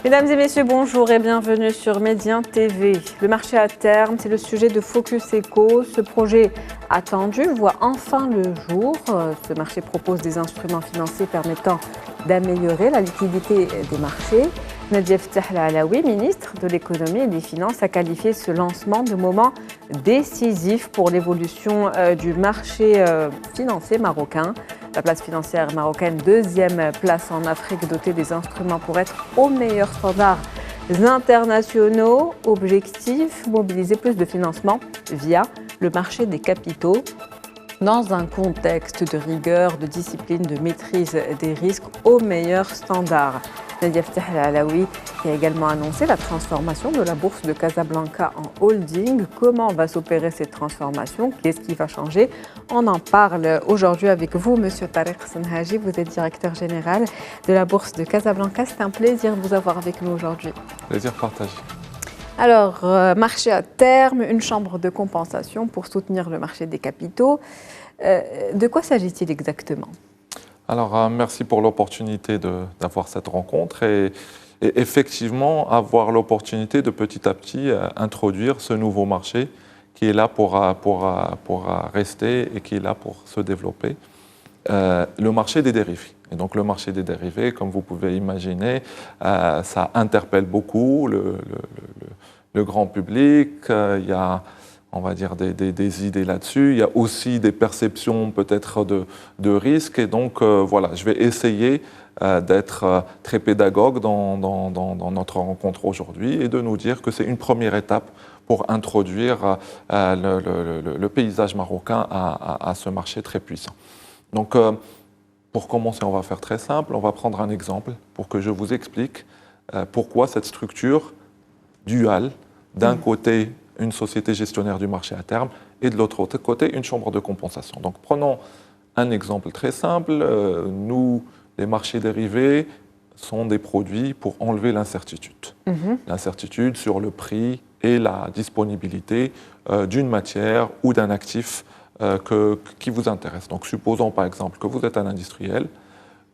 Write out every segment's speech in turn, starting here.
Mesdames et messieurs, bonjour et bienvenue sur Médien TV. Le marché à terme, c'est le sujet de Focus Eco. Ce projet attendu voit enfin le jour. Ce marché propose des instruments financiers permettant d'améliorer la liquidité des marchés. Nadia Ftah Alaoui, ministre de l'économie et des finances, a qualifié ce lancement de moment décisif pour l'évolution du marché financier marocain. La place financière marocaine, deuxième place en Afrique, dotée des instruments pour être aux meilleurs standards internationaux. Objectif, mobiliser plus de financement via le marché des capitaux. Dans un contexte de rigueur, de discipline, de maîtrise des risques aux meilleurs standards. Nadia Ftah Alaoui qui a également annoncé la transformation de la bourse de Casablanca en holding. Comment va s'opérer cette transformation? Qu'est-ce qui va changer? On en parle aujourd'hui avec vous, Monsieur Tariq Senhaji. Vous êtes directeur général de la bourse de Casablanca. C'est un plaisir de vous avoir avec nous aujourd'hui. Plaisir partagé. Alors, marché à terme, une chambre de compensation pour soutenir le marché des capitaux. De quoi s'agit-il exactement? Alors, merci pour l'opportunité d'avoir cette rencontre et effectivement avoir l'opportunité de petit à petit introduire ce nouveau marché qui est là pour rester et qui est là pour se développer. Le marché des dérivés. Et donc le marché des dérivés, comme vous pouvez imaginer, ça interpelle beaucoup le grand public. Il y a, on va dire, des idées là-dessus. Il y a aussi des perceptions peut-être de risques. Et donc voilà, je vais essayer d'être très pédagogue dans notre rencontre aujourd'hui et de nous dire que c'est une première étape pour introduire le paysage marocain à ce marché très puissant. Donc, pour commencer, on va faire très simple. On va prendre un exemple pour que je vous explique pourquoi cette structure duale, d'un côté, une société gestionnaire du marché à terme et de l'autre côté, une chambre de compensation. Donc, prenons un exemple très simple. Nous, les marchés dérivés sont des produits pour enlever l'incertitude. L'incertitude sur le prix et la disponibilité d'une matière ou d'un actif qui vous intéresse. Donc, supposons par exemple que vous êtes un industriel,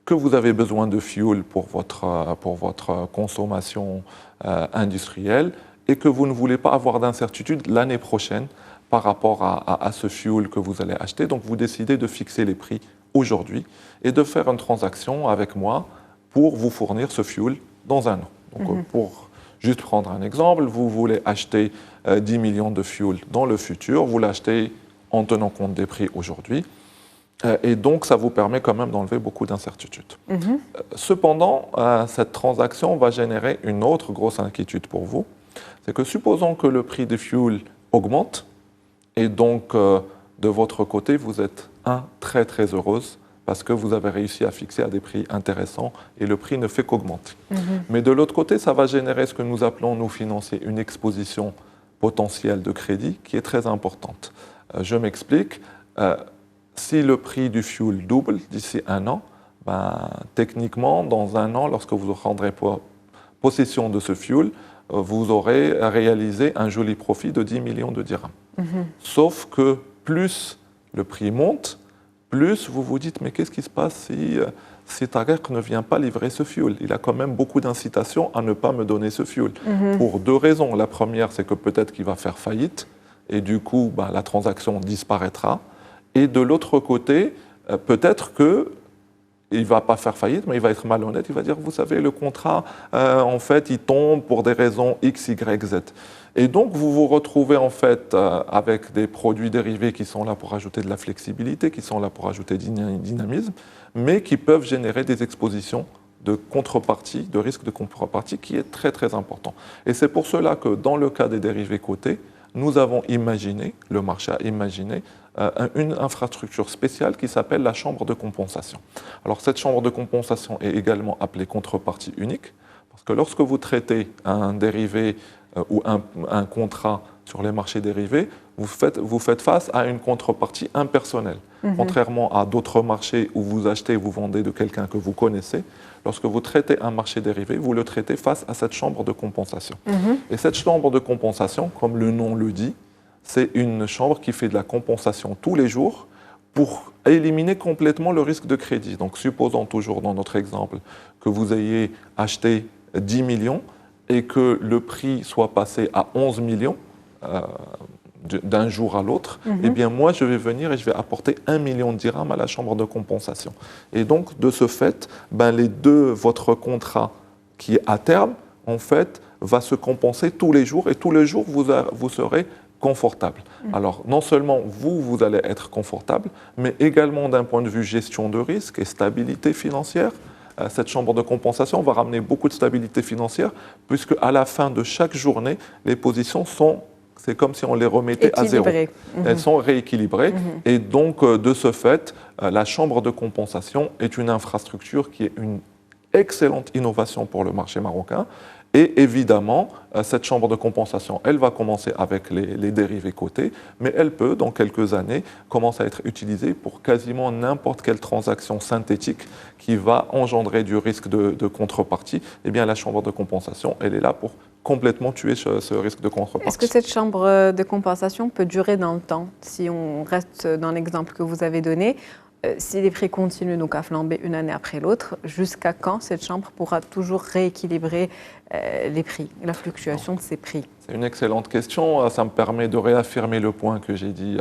que vous avez besoin de fuel pour votre consommation industrielle et que vous ne voulez pas avoir d'incertitude l'année prochaine par rapport à ce fuel que vous allez acheter. Donc, vous décidez de fixer les prix aujourd'hui et de faire une transaction avec moi pour vous fournir ce fuel dans un an. Donc, pour juste prendre un exemple, vous voulez acheter 10 millions de fuel dans le futur, vous l'achetez en tenant compte des prix aujourd'hui. Et donc, ça vous permet quand même d'enlever beaucoup d'incertitudes. Cependant, cette transaction va générer une autre grosse inquiétude pour vous. C'est que supposons que le prix des fuel augmente, et donc, de votre côté, vous êtes très très heureuse parce que vous avez réussi à fixer à des prix intéressants et le prix ne fait qu'augmenter. Mais de l'autre côté, ça va générer ce que nous appelons, nous financiers, une exposition potentielle de crédit qui est très importante. Je m'explique. Si le prix du fuel double d'ici un an, techniquement, dans un an, lorsque vous prendrez possession de ce fuel, vous aurez réalisé un joli profit de 10 millions de dirhams. Sauf que plus le prix monte, plus vous vous dites, mais qu'est-ce qui se passe si Tariq ne vient pas livrer ce fuel? Il a quand même beaucoup d'incitations à ne pas me donner ce fuel. Pour deux raisons. La première, c'est que peut-être qu'il va faire faillite et du coup, la transaction disparaîtra. Et de l'autre côté, peut-être qu'il ne va pas faire faillite, mais il va être malhonnête. Il va dire, vous savez, le contrat, en fait, il tombe pour des raisons X, Y, Z. Et donc, vous vous retrouvez en fait avec des produits dérivés qui sont là pour ajouter de la flexibilité, qui sont là pour ajouter du dynamisme, mais qui peuvent générer des expositions de contrepartie, de risque de contrepartie qui est très, très important. Et c'est pour cela que dans le cas des dérivés cotés, nous avons imaginé, le marché a imaginé, une infrastructure spéciale qui s'appelle la chambre de compensation. Alors cette chambre de compensation est également appelée contrepartie unique, parce que lorsque vous traitez un dérivé ou un contrat sur les marchés dérivés, vous faites face à une contrepartie impersonnelle. Contrairement à d'autres marchés où vous achetez et vous vendez de quelqu'un que vous connaissez, lorsque vous traitez un marché dérivé, vous le traitez face à cette chambre de compensation. Et cette chambre de compensation, comme le nom le dit, c'est une chambre qui fait de la compensation tous les jours pour éliminer complètement le risque de crédit. Donc supposons toujours dans notre exemple que vous ayez acheté 10 millions et que le prix soit passé à 11 millions d'un jour à l'autre, eh bien moi je vais venir et je vais apporter 1 million de dirhams à la chambre de compensation. Et donc de ce fait, votre contrat qui est à terme, en fait, va se compenser tous les jours et tous les jours vous serez confortable. Alors non seulement vous allez être confortable, mais également d'un point de vue gestion de risque et stabilité financière, cette chambre de compensation va ramener beaucoup de stabilité financière puisque à la fin de chaque journée, les positions c'est comme si on les remettait à zéro. Elles sont rééquilibrées. Et donc, de ce fait, la chambre de compensation est une infrastructure qui est une excellente innovation pour le marché marocain. Et évidemment, cette chambre de compensation, elle va commencer avec les dérivés cotés, mais elle peut, dans quelques années, commencer à être utilisée pour quasiment n'importe quelle transaction synthétique qui va engendrer du risque de contrepartie. Eh bien, la chambre de compensation, elle est là pour complètement tuer ce risque de contrepartie. Est-ce que cette chambre de compensation peut durer dans le temps? Si on reste dans l'exemple que vous avez donné, si les prix continuent donc à flamber une année après l'autre, jusqu'à quand cette chambre pourra toujours rééquilibrer les prix, la fluctuation de ces prix? C'est une excellente question. Ça me permet de réaffirmer le point que j'ai dit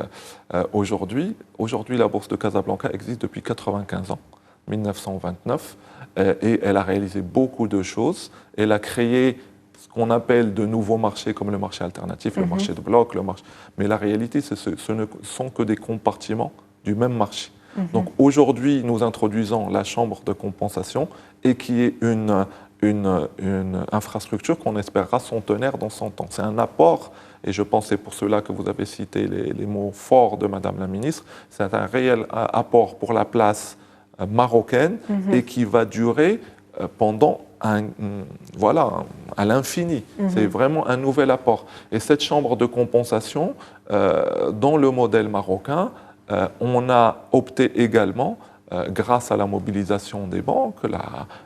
aujourd'hui. Aujourd'hui, la Bourse de Casablanca existe depuis 95 ans, 1929, et elle a réalisé beaucoup de choses. Elle a créé ce qu'on appelle de nouveaux marchés comme le marché alternatif, le marché de blocs, mais la réalité, ce ne sont que des compartiments du même marché. Donc aujourd'hui, nous introduisons la chambre de compensation et qui est une infrastructure qu'on espérera centenaire dans 100 ans. C'est un apport, et je pense que c'est pour cela que vous avez cité les mots forts de Madame la Ministre, c'est un réel apport pour la place marocaine et qui va durer pendant à l'infini. C'est vraiment un nouvel apport. Et cette chambre de compensation, dans le modèle marocain, on a opté également, grâce à la mobilisation des banques,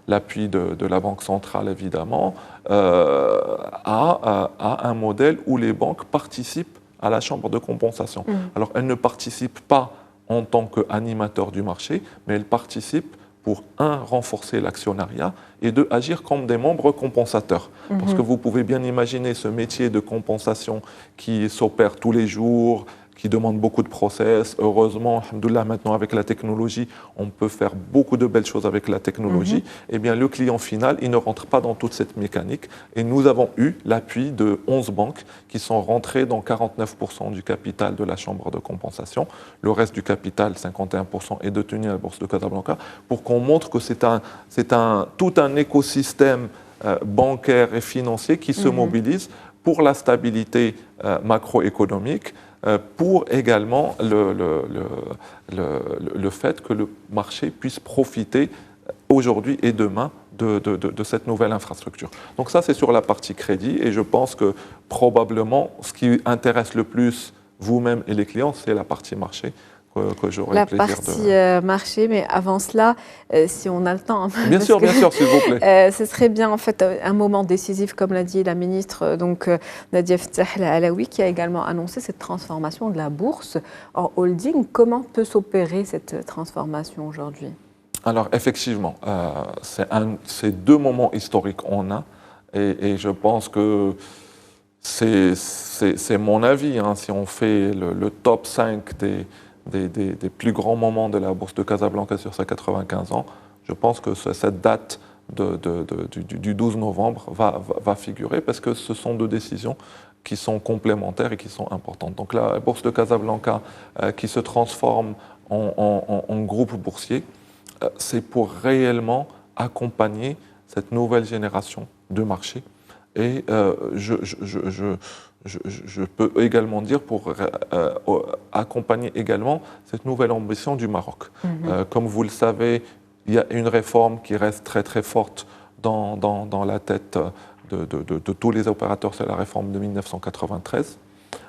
l'appui de la Banque centrale évidemment, à un modèle où les banques participent à la chambre de compensation. Alors elles ne participent pas en tant qu'animateurs du marché, mais elles participent pour, renforcer l'actionnariat et agir comme des membres compensateurs. Parce que vous pouvez bien imaginer ce métier de compensation qui s'opère tous les jours, qui demande beaucoup de process. Heureusement, alhamdoulilah, maintenant avec la technologie, on peut faire beaucoup de belles choses avec la technologie. Eh bien, le client final, il ne rentre pas dans toute cette mécanique. Et nous avons eu l'appui de 11 banques qui sont rentrées dans 49% du capital de la chambre de compensation. Le reste du capital, 51%, est détenu à la Bourse de Casablanca, pour qu'on montre que c'est tout un écosystème bancaire et financier qui se mobilise pour la stabilité macroéconomique, pour également le fait que le marché puisse profiter aujourd'hui et demain de cette nouvelle infrastructure. Donc ça, c'est sur la partie crédit, et je pense que probablement ce qui intéresse le plus vous-même et les clients, c'est la partie marché. Que j'aurai le plaisir la partie marché, mais avant cela, si on a le temps. Bien sûr, s'il vous plaît. Ce serait bien, en fait, un moment décisif, comme l'a dit la ministre, donc Nadia Ftah Alaoui, qui a également annoncé cette transformation de la bourse en holding. Comment peut s'opérer cette transformation aujourd'hui? Alors, effectivement, c'est 2 moments historiques qu'on a, et je pense que c'est mon avis. Si on fait le top 5 des plus grands moments de la Bourse de Casablanca sur ses 95 ans, je pense que cette date du 12 novembre va figurer, parce que ce sont 2 décisions qui sont complémentaires et qui sont importantes. Donc la Bourse de Casablanca qui se transforme en groupe boursier, c'est pour réellement accompagner cette nouvelle génération de marché. Et je peux également dire pour accompagner également cette nouvelle ambition du Maroc. Comme vous le savez, il y a une réforme qui reste très très forte dans la tête de tous les opérateurs, c'est la réforme de 1993.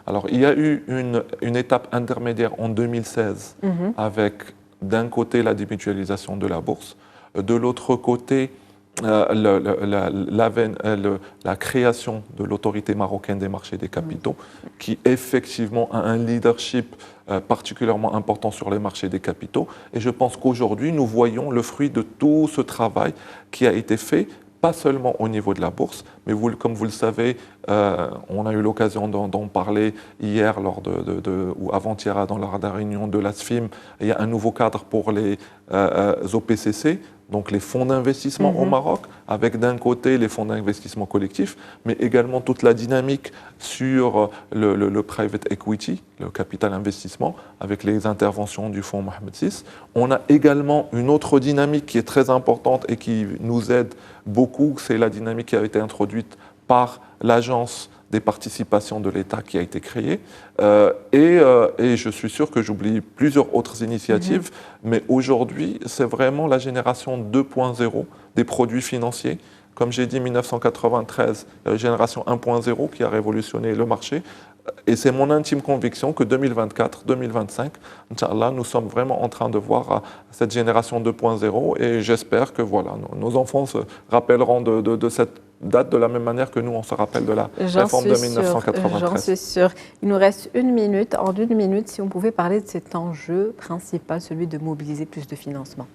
Alors il y a eu une étape intermédiaire en 2016 avec d'un côté la démutualisation de la bourse, de l'autre côté la création de l'autorité marocaine des marchés des capitaux, qui effectivement a un leadership particulièrement important sur les marchés des capitaux. Et je pense qu'aujourd'hui, nous voyons le fruit de tout ce travail qui a été fait pas seulement au niveau de la bourse, mais comme vous le savez, on a eu l'occasion d'en parler hier ou avant-hier dans la réunion de l'ASFIM. Il y a un nouveau cadre pour les OPCC, donc les fonds d'investissement au Maroc, avec d'un côté les fonds d'investissement collectifs, mais également toute la dynamique sur le private equity, le capital investissement, avec les interventions du fonds Mohamed VI. On a également une autre dynamique qui est très importante et qui nous aide beaucoup, c'est la dynamique qui a été introduite par l'agence des participations de l'État qui a été créée. Et je suis sûr que j'oublie plusieurs autres initiatives, mais aujourd'hui, c'est vraiment la génération 2.0 des produits financiers. Comme j'ai dit, 1993, la génération 1.0 qui a révolutionné le marché. Et c'est mon intime conviction que 2024, 2025, Inch'Allah, nous sommes vraiment en train de voir cette génération 2.0 et j'espère que voilà, nos enfants se rappelleront de cette date de la même manière que nous, on se rappelle de la réforme de 1993. J'en suis sûre. Il nous reste une minute. En une minute, si on pouvait parler de cet enjeu principal, celui de mobiliser plus de financement.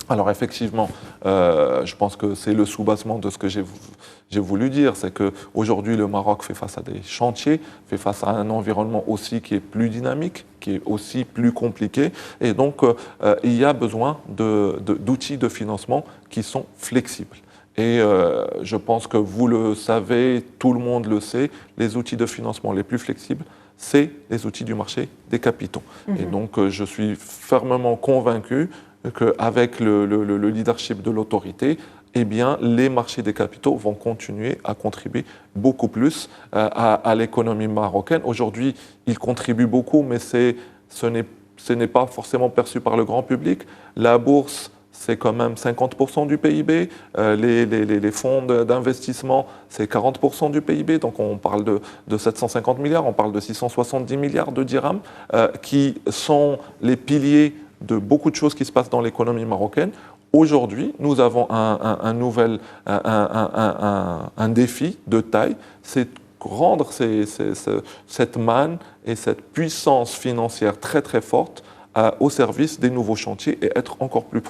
Alors effectivement, je pense que c'est le soubassement de ce que j'ai voulu dire, c'est qu'aujourd'hui le Maroc fait face à des chantiers, fait face à un environnement aussi qui est plus dynamique, qui est aussi plus compliqué, et donc il y a besoin d'outils de financement qui sont flexibles. Et je pense que vous le savez, tout le monde le sait, les outils de financement les plus flexibles, c'est les outils du marché des capitaux. Et donc je suis fermement convaincu qu'avec le leadership de l'autorité, eh bien, les marchés des capitaux vont continuer à contribuer beaucoup plus à l'économie marocaine. Aujourd'hui, ils contribuent beaucoup, mais ce n'est pas forcément perçu par le grand public. La bourse, c'est quand même 50% du PIB. Les fonds d'investissement, c'est 40% du PIB. Donc on parle de 750 milliards, on parle de 670 milliards de dirhams, qui sont les piliers de beaucoup de choses qui se passent dans l'économie marocaine. Aujourd'hui, nous avons un défi de taille, c'est rendre cette manne et cette puissance financière très très forte au service des nouveaux chantiers et être encore plus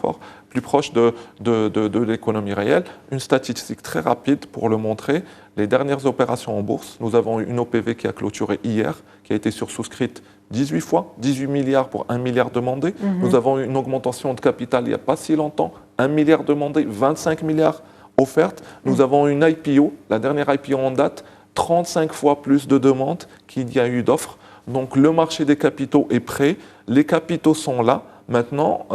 proche de l'économie réelle. Une statistique très rapide pour le montrer, les dernières opérations en bourse, nous avons eu une OPV qui a clôturé hier, qui a été sursouscrite 18 fois, 18 milliards pour 1 milliard demandé. Nous avons eu une augmentation de capital il n'y a pas si longtemps, 1 milliard demandé, 25 milliards offertes. Nous avons une IPO, la dernière IPO en date, 35 fois plus de demandes qu'il y a eu d'offres. Donc le marché des capitaux est prêt, les capitaux sont là. Maintenant,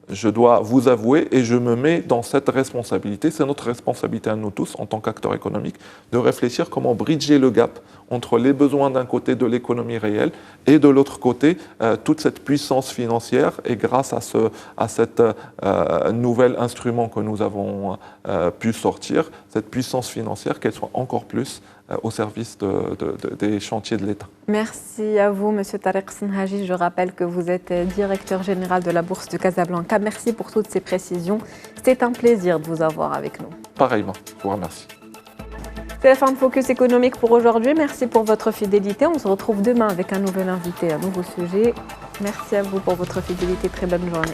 je dois vous avouer, et je me mets dans cette responsabilité, c'est notre responsabilité à nous tous en tant qu'acteurs économiques, de réfléchir comment bridger le gap entre les besoins d'un côté de l'économie réelle et de l'autre côté toute cette puissance financière. Et grâce à cet nouvel instrument que nous avons pu sortir, cette puissance financière, qu'elle soit encore plus au service des chantiers de l'État. Merci à vous, M. Tariq Senhaji. Je rappelle que vous êtes directeur général de la Bourse de Casablanca. Merci pour toutes ces précisions. C'était un plaisir de vous avoir avec nous. Pareillement, je vous remercie. C'est la fin de Focus économique pour aujourd'hui. Merci pour votre fidélité. On se retrouve demain avec un nouvel invité, un nouveau sujet. Merci à vous pour votre fidélité. Très bonne journée.